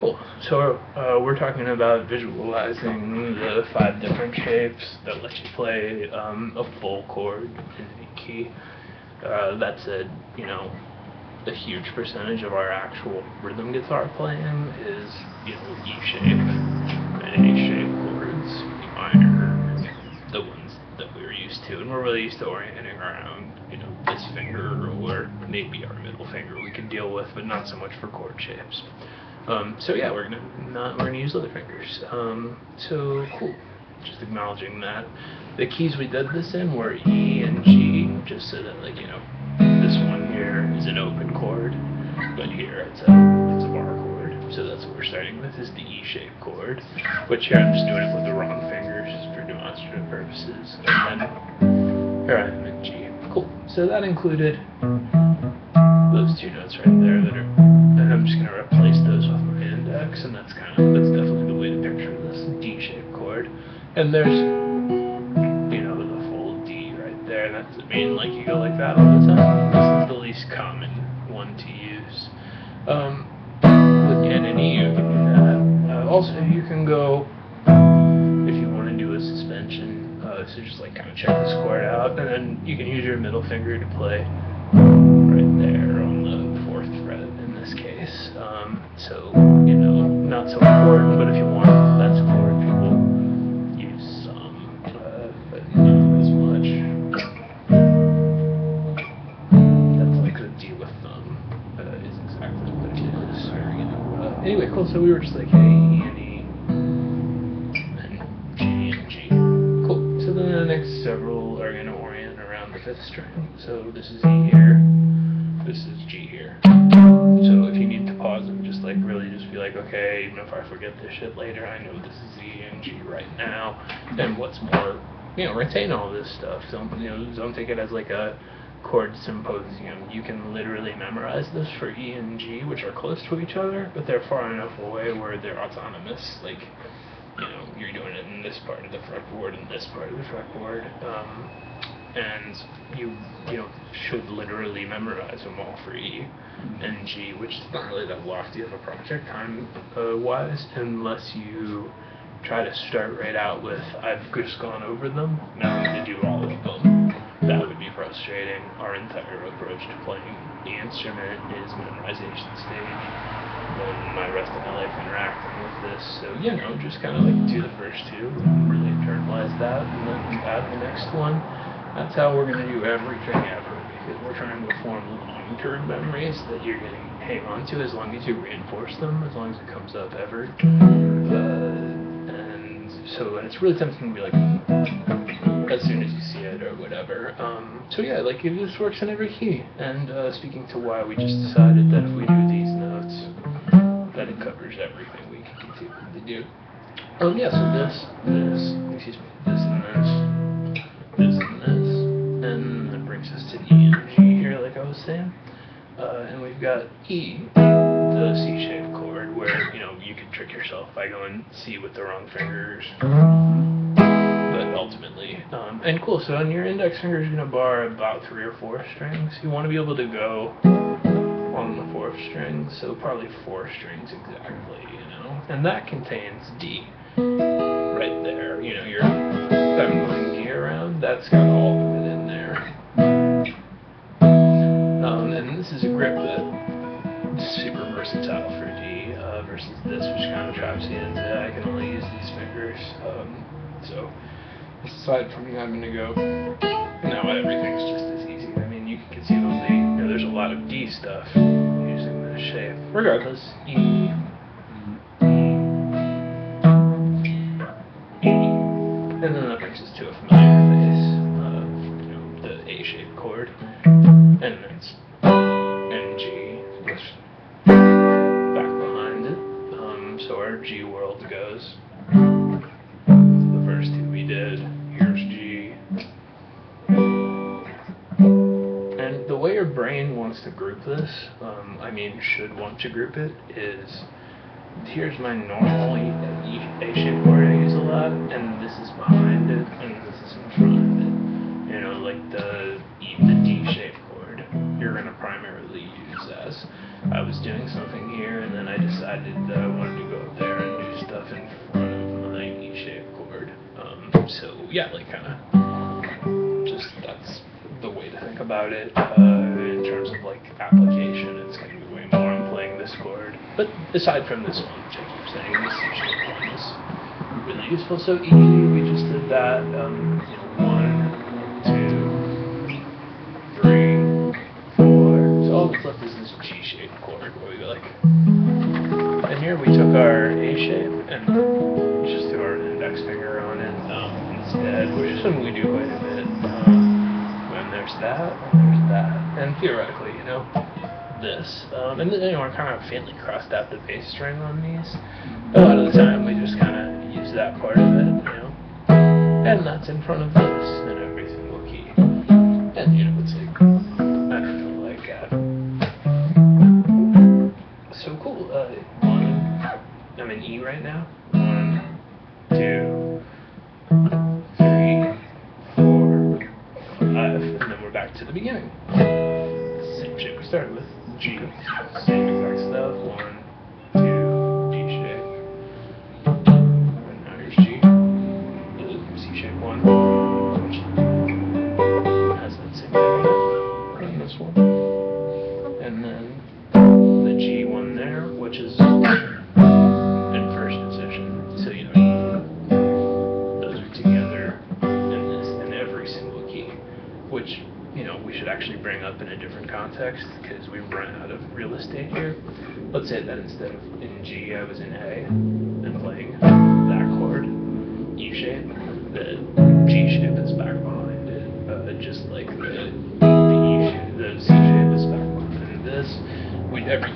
Cool. So we're talking about visualizing the 5 different shapes that let you play a full chord in any key. That said, a huge percentage of our actual rhythm guitar playing is, E shape and A shape chords, E minor, the ones that we're used to, and we're really used to orienting around, this finger or maybe our middle finger we can deal with, but not so much for chord shapes. So yeah, we're gonna use other fingers. So cool. Just acknowledging that the keys we did this in were E and G, just so that this one here is an open chord, but here it's a bar chord. So that's what we're starting with, is the E shaped chord, which here I'm just doing it with the wrong fingers just for demonstrative purposes. And then here I'm in G. Cool. So that included those 2 notes right there and I'm just gonna replace those with my index, and that's definitely the way to picture this D-shaped chord. And there's the full D right there. That doesn't mean you go like that all the time. This is the least common one to use. With an E, you can do that. Also, you can go if you want to do a suspension. So just kind of check this chord out, and then you can use your middle finger to play right there on the 4th fret in this case. So not so important, but if you want that support, people use some, but not as much. That's the D with thumb is exactly what it is. Or, anyway, cool. So we were just hey, E and E, and G and G. Cool. So then the next several are gonna orient around the 5th string. So this is E here. This is G here. So if you need to pause and just really just be okay, even if I forget this shit later, I know this is E and G right now. And what's more, retain all this stuff. Don't take it as a chord symposium. You can literally memorize this for E and G, which are close to each other, but they're far enough away where they're autonomous. You're doing it in this part of the fretboard and this part of the fretboard. And you should literally memorize them all for E and G, which is not really that lofty of a project time-wise, unless you try to start right out with, I've just gone over them, now I'm going to do all of them. That would be frustrating. Our entire approach to playing the instrument is memorization stage, then my rest of my life interacting with this. So, just do the first 2, really internalize that, and then add the next one. That's how we're going to do everything ever, because we're trying to form long-term memories that you're going to hang on to as long as you reinforce them, as long as it comes up ever. And it's really tempting to be as soon as you see it or whatever. So yeah, it just works in every key. And speaking to why we just decided that if we do these notes, that it covers everything we can continue to do. Yeah, so this, and and that brings us to E and G here, like I was saying. And we've got E, the C-shaped chord, where, you can trick yourself by going C with the wrong fingers. But ultimately, and cool, so on your index finger is going to bar about 3 or 4 strings. You want to be able to go on the 4th string, so probably 4 strings exactly, And that contains D right there. You're moving D around, that's got all of it in there. And this is a grip that's super versatile for D versus this, which kind of traps you into I can only use these fingers. So aside from having to go, now everything's just as easy. I mean, you can conceivably, there's a lot of D stuff using this shape. Regardless, E. And then that brings us to a familiar face, the A-shaped chord, and it's and G, which back behind it. So our G world goes. The first 2 we did. Here's G. And the way your brain wants to group this, should want to group it, is here's my normal A-shaped chord I use a lot, and this is behind it, and this is in front of it. The D-shaped chord, you're going to primarily use as I was doing something here, and then I decided that I wanted to go up there and do stuff in front of my E-shaped chord. So yeah, like kind of just that's the way to think about it. In terms of like application, it's going to be way more I'm playing this chord. But aside from this one, which I keep saying, this E-shaped one is really useful. So E, we just did that. You know, 1, 2, 3, 4. So all that's left is this G-shaped chord where we go like. And here we took our A shape and just threw our index finger on it instead, which is something we do quite a bit. When there's that, and theoretically, you know, this. And then, you know, we're kind of faintly crossed out the bass string on these. A lot of the time we just kind of use that part of it, you know. And that's in front of this in every single key. And, you know, it's like, I don't know, like, so cool. I'm in E right now. 1, 2, 3, 4, 5, and then we're back to the beginning. Same shape we started with. G. Same exact stuff. 1, 2, G shape. And now here's G. C shape 1. Which has that same thing in this one. And then the G one there, which is in first position. So, you know, those are together in every single key, which, you know, we should actually bring up in a different context because we've run out of real estate here. Let's say that instead of in G, I was in A and playing that chord, E shape, the G shape is back behind it, just like the E shape, the C shape is back behind this.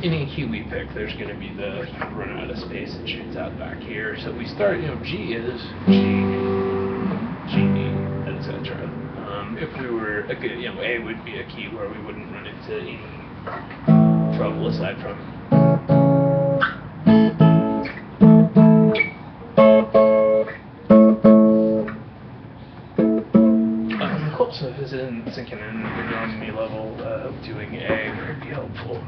Any key we pick, there's going to be the run out of space and shoots out back here. So we start, you know, G is G, G, etc. If we were a good, you know, A would be a key where we wouldn't run into any trouble aside from. Cool. So if this isn't sinking in the drum me level, doing A would be helpful.